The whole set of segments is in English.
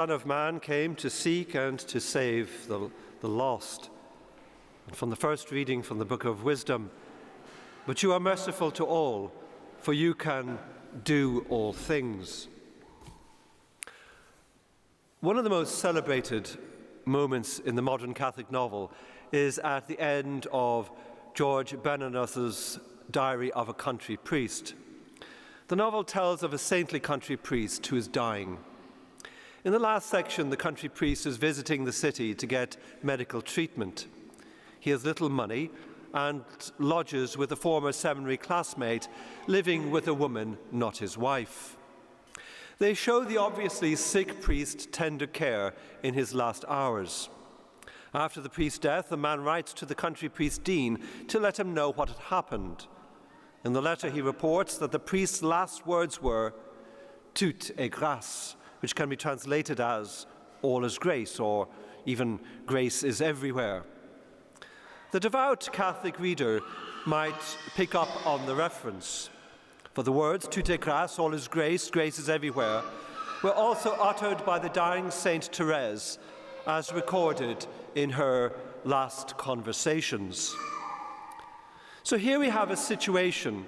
Son of Man came to seek and to save the lost. And from the first reading from the Book of Wisdom, but you are merciful to all, for you can do all things. One of the most celebrated moments in the modern Catholic novel is at the end of George Bernanos' Diary of a Country Priest. The novel tells of a saintly country priest who is dying. In the last section, the country priest is visiting the city to get medical treatment. He has little money and lodges with a former seminary classmate, living with a woman not his wife. They show the obviously sick priest tender care in his last hours. After the priest's death, the man writes to the country priest Dean to let him know what had happened. In the letter, he reports that the priest's last words were "tout est grâce," which can be translated as "all is grace," or even "grace is everywhere." The devout Catholic reader might pick up on the reference, for the words "tout est grâce," all is grace, grace is everywhere, were also uttered by the dying Saint Therese, as recorded in her last conversations. So here we have a situation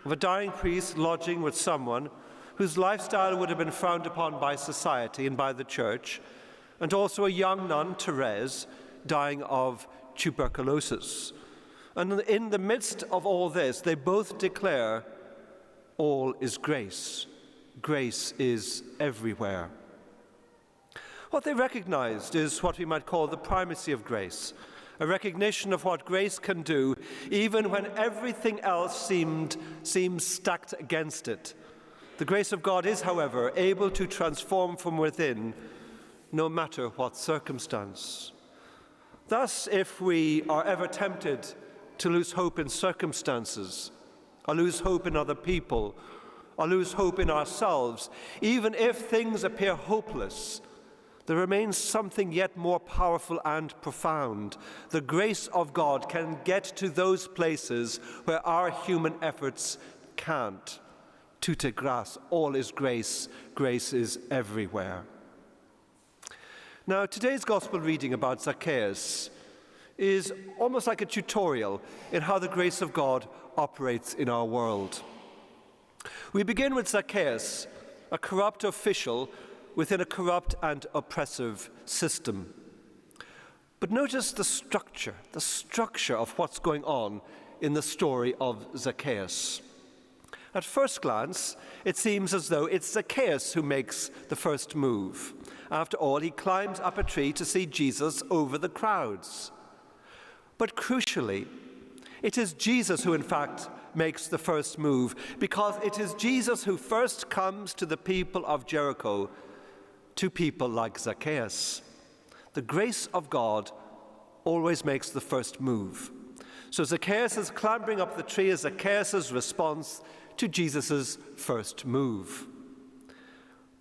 of a dying priest lodging with someone whose lifestyle would have been frowned upon by society and by the church, and also a young nun, Therese, dying of tuberculosis. And in the midst of all this, they both declare, all is grace. Grace is everywhere. What they recognized is what we might call the primacy of grace, a recognition of what grace can do even when everything else seems stacked against it. The grace of God is, however, able to transform from within, no matter what circumstance. Thus, if we are ever tempted to lose hope in circumstances, or lose hope in other people, or lose hope in ourselves, even if things appear hopeless, there remains something yet more powerful and profound. The grace of God can get to those places where our human efforts can't. Tout est grâce, all is grace, grace is everywhere. Now, today's gospel reading about Zacchaeus is almost like a tutorial in how the grace of God operates in our world. We begin with Zacchaeus, a corrupt official within a corrupt and oppressive system. But notice the structure of what's going on in the story of Zacchaeus. At first glance, it seems as though it's Zacchaeus who makes the first move. After all, he climbs up a tree to see Jesus over the crowds. But crucially, it is Jesus who in fact makes the first move, because it is Jesus who first comes to the people of Jericho, to people like Zacchaeus. The grace of God always makes the first move. So Zacchaeus is clambering up the tree as Zacchaeus' response to Jesus' first move.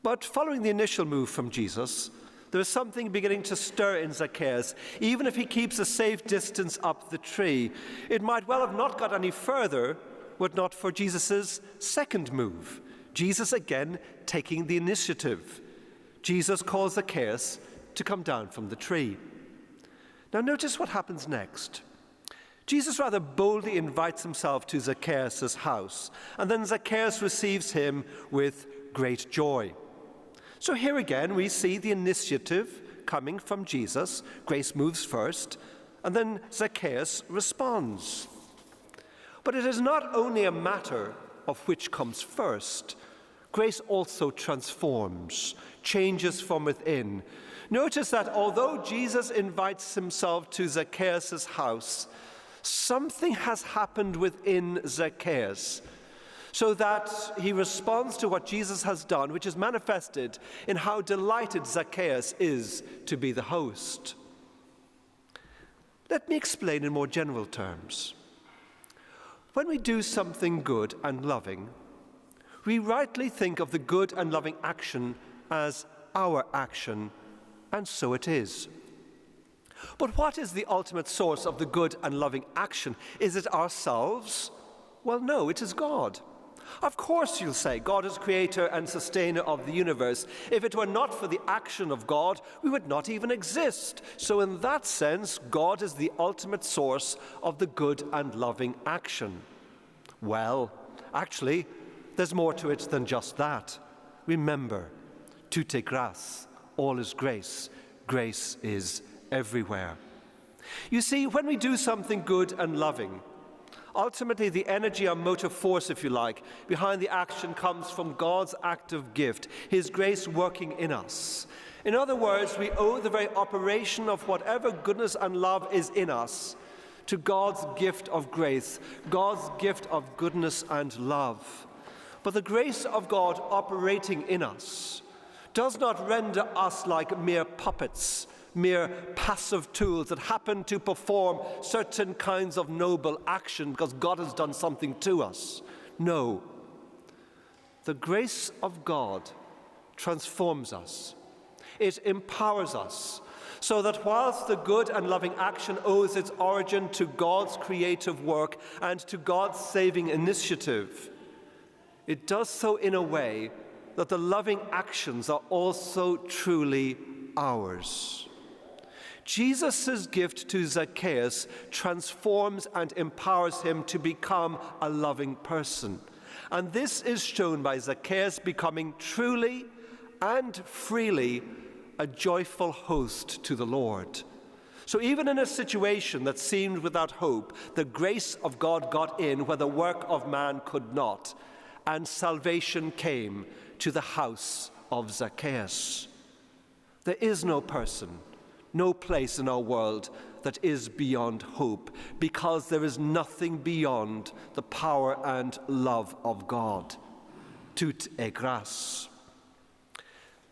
But following the initial move from Jesus, there is something beginning to stir in Zacchaeus. Even if he keeps a safe distance up the tree, it might well have not got any further were it not for Jesus' second move. Jesus again taking the initiative. Jesus calls Zacchaeus to come down from the tree. Now notice what happens next. Jesus rather boldly invites himself to Zacchaeus' house, and then Zacchaeus receives him with great joy. So here again we see the initiative coming from Jesus. Grace moves first, and then Zacchaeus responds. But it is not only a matter of which comes first. Grace also transforms, changes from within. Notice that although Jesus invites himself to Zacchaeus' house, something has happened within Zacchaeus, so that he responds to what Jesus has done, which is manifested in how delighted Zacchaeus is to be the host. Let me explain in more general terms. When we do something good and loving, we rightly think of the good and loving action as our action, and so it is. But what is the ultimate source of the good and loving action? Is it ourselves? Well, no, it is God. Of course, you'll say, God is creator and sustainer of the universe. If it were not for the action of God, we would not even exist. So in that sense, God is the ultimate source of the good and loving action. Well, actually, there's more to it than just that. Remember, toute grâce, all is grace. Grace is everywhere. You see, when we do something good and loving, ultimately the energy or motive force, if you like, behind the action comes from God's active gift, his grace working in us. In other words, we owe the very operation of whatever goodness and love is in us to God's gift of grace, God's gift of goodness and love. But the grace of God operating in us does not render us like mere puppets, mere passive tools that happen to perform certain kinds of noble action because God has done something to us. No. The grace of God transforms us. It empowers us, so that whilst the good and loving action owes its origin to God's creative work and to God's saving initiative, it does so in a way that the loving actions are also truly ours. Jesus' gift to Zacchaeus transforms and empowers him to become a loving person. And this is shown by Zacchaeus becoming truly and freely a joyful host to the Lord. So even in a situation that seemed without hope, the grace of God got in where the work of man could not, and salvation came to the house of Zacchaeus. There is no person, no place in our world that is beyond hope, because there is nothing beyond the power and love of God. Toute grâce.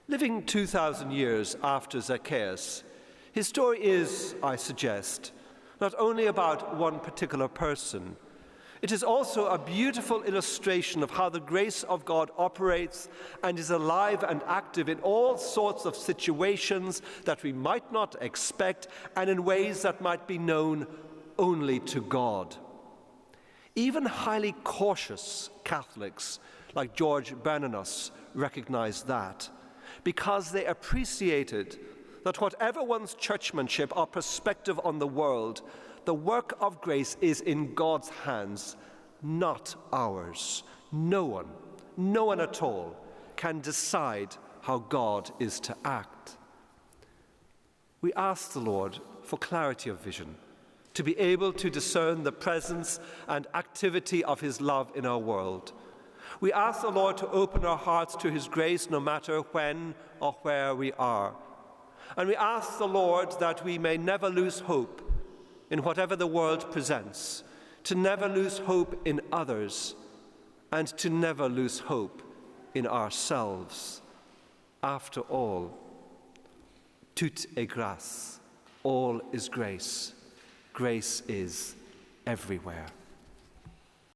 Living 2,000 years after Zacchaeus, his story is, I suggest, not only about one particular person. It is also a beautiful illustration of how the grace of God operates and is alive and active in all sorts of situations that we might not expect and in ways that might be known only to God. Even highly cautious Catholics like George Bernanos recognized that, because they appreciated that whatever one's churchmanship or perspective on the world, the work of grace is in God's hands, not ours. No one at all can decide how God is to act. We ask the Lord for clarity of vision, to be able to discern the presence and activity of his love in our world. We ask the Lord to open our hearts to his grace no matter when or where we are. And we ask the Lord that we may never lose hope in whatever the world presents, to never lose hope in others, and to never lose hope in ourselves. After all, toute grâce, all is grace. Grace is everywhere.